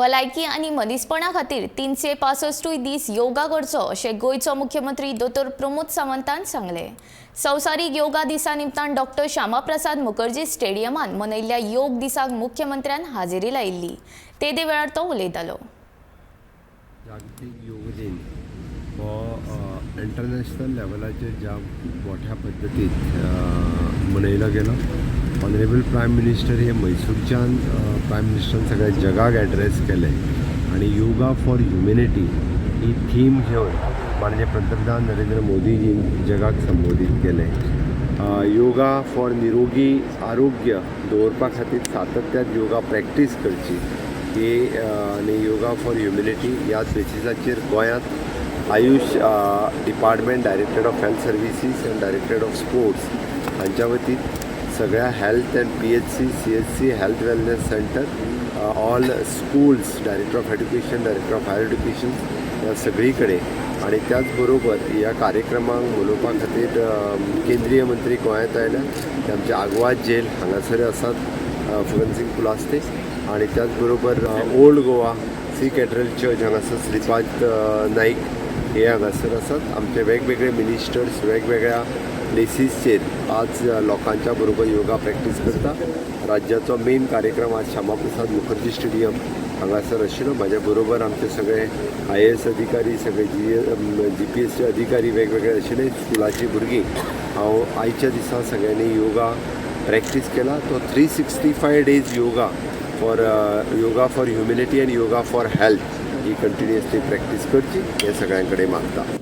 भलायकी आनी मनीसपणा खातीर 365 दीस योगा करचो अशें गोंयचो मुख्यमंत्री दोतोर प्रमोद सावंतान सांगलें। संवसारीक योगा दिसा निमतान डॉ. श्यामाप्रसाद मुखर्जी स्टेडियमांत मनयल्ल्या योग दिसाक मुख्यमंत्र्यान हाजेरी लायिल्ली। ते वेळार तो उलयतालो। जागतीक योग दिन हो इंटरनॅशनल लेवलाचेर ज्या मोठ्या पद्दतीन मनयलो गेलो। ऑनरेबल प्रायम मिनिस्टर हे मैसूरच्यान प्रायम मिनिस्टरान सगळ्या जगाक एड्रेस केले आणि yoga for humanity he theme घेवन माननीय पंतप्रधान नरेंद्र मोदीजीन जगाक संबोधीत केले। योगा फॉर निरोगी आरोग्य दवरपा खातीर सातत्यान योगा प्रॅक्टीस करची ही आनी योगा फॉर ह्युमॅनिटी ह्याच बेसिसाचेर गोंयांत AYUSH department, directorate of health services and directorate of sports हांच्या वतीन सगळ्या health and PHC, CHC, health wellness centre, all schools, director of education, director of higher education ह्या सगळी कडेन आणि त्याच बरोबर ह्या कार्यक्रमाक उलोवपा खातीर केंद्रीय मंत्री गोंयांत आयल्या। ते आमचे आग्वाद जेल हांगासर आसात, फगन सिंग कुलास्ते, आणि त्याच बरोबर old Goa Se cathedral church हांगासर श्रीपाद नाईक हे हांगासर आसात। आमचे वेगवेगळे मिनिस्टर्स वेगवेगळ्या प्लेसीसचेर आज लोकांच्या बरोबर योगा प्रॅक्टीस करता। राज्याचो मेन कार्यक्रम आज श्यामाप्रसाद मुखर्जी स्टेडियम हांगासर आशिल्लो। म्हाज्या बरोबर आमचे सगळे IAS अधिकारी, सगळे GPS अधिकारी वेगवेगळे आशिल्ले, स्कुलाची भुरगीं। हांव आयच्या दिसा सगळ्यांनी योगा प्रॅक्टीस केला। तो 365 days yoga for humanity and yoga for health he continuously practice करची हे सगळ्यां कडेन मागता।